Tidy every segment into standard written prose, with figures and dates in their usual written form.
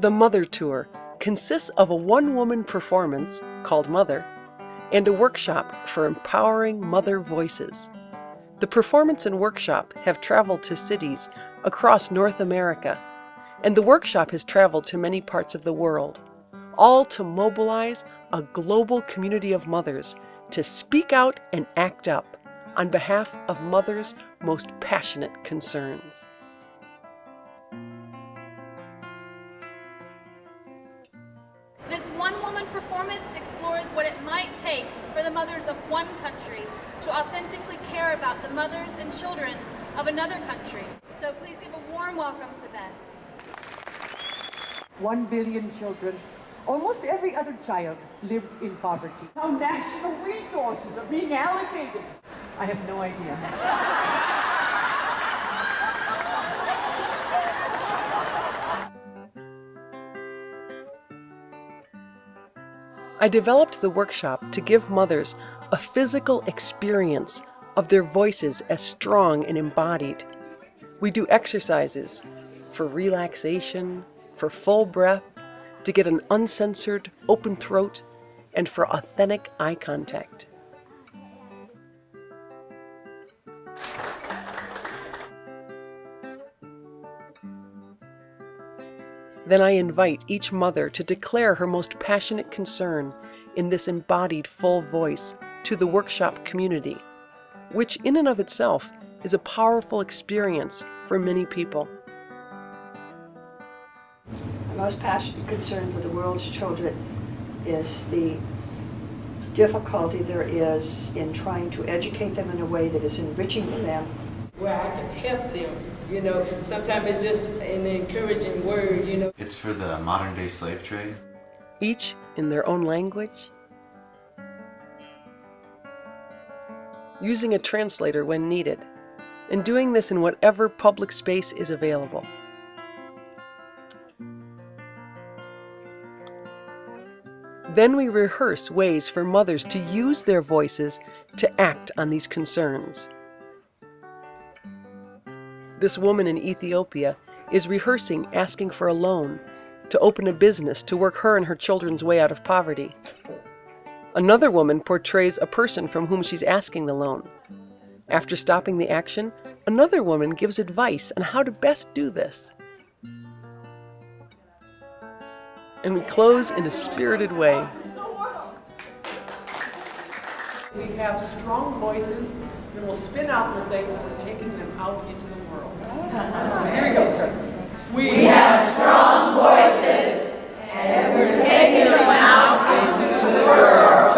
The Mother Tour consists of a one-woman performance called Mother and a workshop for empowering mother voices. The performance and workshop have traveled to cities across North America, and the workshop has traveled to many parts of the world, all to mobilize a global community of mothers to speak out and act up on behalf of mothers' most passionate concerns. This one-woman performance explores what it might take for the mothers of one country to authentically care about the mothers and children of another country. So please give a warm welcome to Beth. 1 billion children, almost every other child lives in poverty. How national resources are being allocated, I have no idea. I developed the workshop to give mothers a physical experience of their voices as strong and embodied. We do exercises for relaxation, for full breath, to get an uncensored, open throat, and for authentic eye contact. Then I invite each mother to declare her most passionate concern in this embodied full voice to the workshop community, which in and of itself is a powerful experience for many people. My most passionate concern for the world's children is the difficulty there is in trying to educate them in a way that is enriching for them. Where I can help them, sometimes it's just an encouraging word, It's for the modern day slave trade. Each in their own language, using a translator when needed, and doing this in whatever public space is available. Then we rehearse ways for mothers to use their voices to act on these concerns. This woman in Ethiopia is rehearsing asking for a loan to open a business to work her and her children's way out of poverty. Another woman portrays a person from whom she's asking the loan. After stopping the action, another woman gives advice on how to best do this. And we close in a spirited way. We have strong voices, and we'll spin out and we'll say, we're taking them out into the world. Here we go, sir. We have strong voices, and we're taking them out into the world.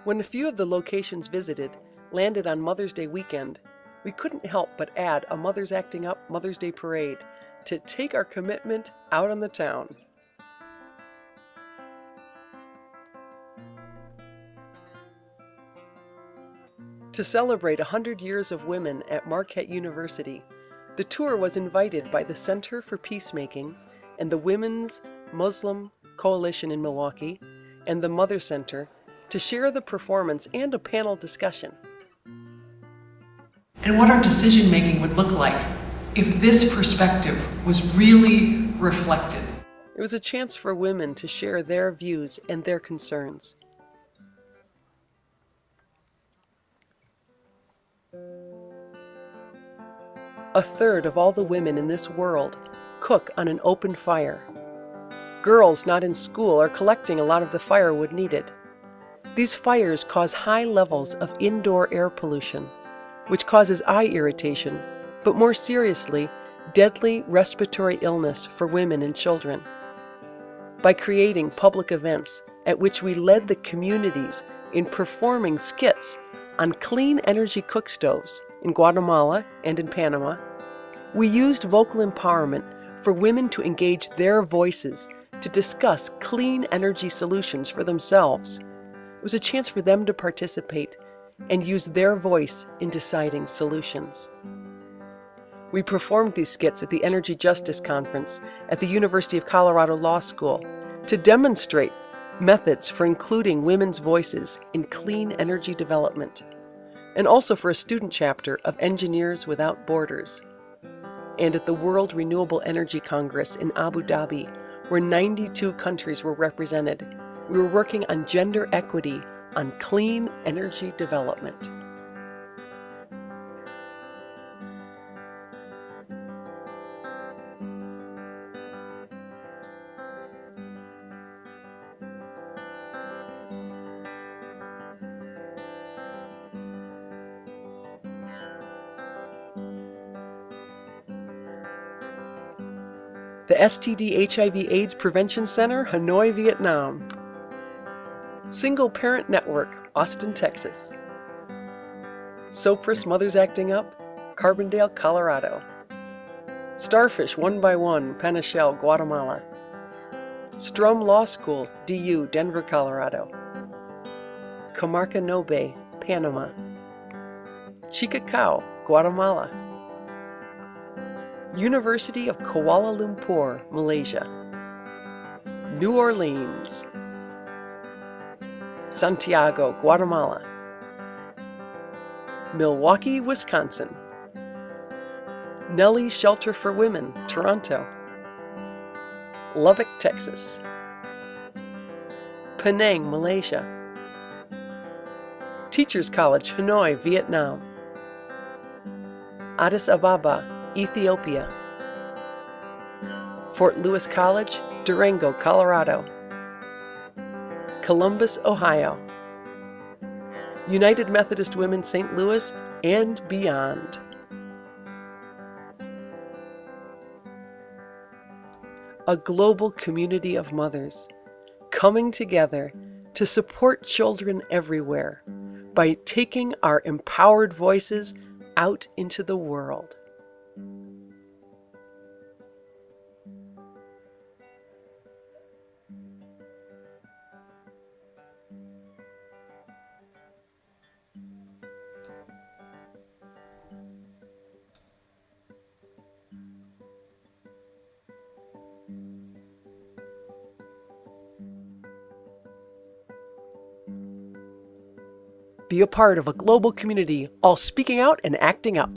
When a few of the locations visited landed on Mother's Day weekend, we couldn't help but add a Mothers Acting Up Mother's Day parade to take our commitment out on the town. To celebrate 100 years of women at Marquette University, the tour was invited by the Center for Peacemaking and the Women's Muslim Coalition in Milwaukee and the Mother Center to share the performance and a panel discussion. And what our decision-making would look like if this perspective was really reflected. It was a chance for women to share their views and their concerns. A third of all the women in this world cook on an open fire. Girls not in school are collecting a lot of the firewood needed. These fires cause high levels of indoor air pollution, which causes eye irritation, but more seriously, deadly respiratory illness for women and children. By creating public events at which we led the communities in performing skits on clean energy cook stoves in Guatemala and in Panama, we used vocal empowerment for women to engage their voices to discuss clean energy solutions for themselves. It was a chance for them to participate and use their voice in deciding solutions. We performed these skits at the Energy Justice Conference at the University of Colorado Law School to demonstrate methods for including women's voices in clean energy development. and also for a student chapter of Engineers Without Borders. And at the World Renewable Energy Congress in Abu Dhabi, where 92 countries were represented, we were working on gender equity on clean energy development. The STD HIV/AIDS Prevention Center, Hanoi, Vietnam. Single Parent Network, Austin, Texas. Sopris Mothers Acting Up, Carbondale, Colorado. Starfish One by One, Panachel, Guatemala. Strum Law School, DU, Denver, Colorado. Comarca Nobe, Panama. Chicacao, Guatemala. University of Kuala Lumpur, Malaysia. New Orleans. Santiago, Guatemala. Milwaukee, Wisconsin. Nelly Shelter for Women, Toronto. Lubbock, Texas. Penang, Malaysia. Teachers College, Hanoi, Vietnam. Addis Ababa, Ethiopia. Fort Lewis College, Durango, Colorado. Columbus, Ohio. United Methodist Women, St. Louis, and beyond. A global community of mothers coming together to support children everywhere by taking our empowered voices out into the world. Be a part of a global community, all speaking out and acting up.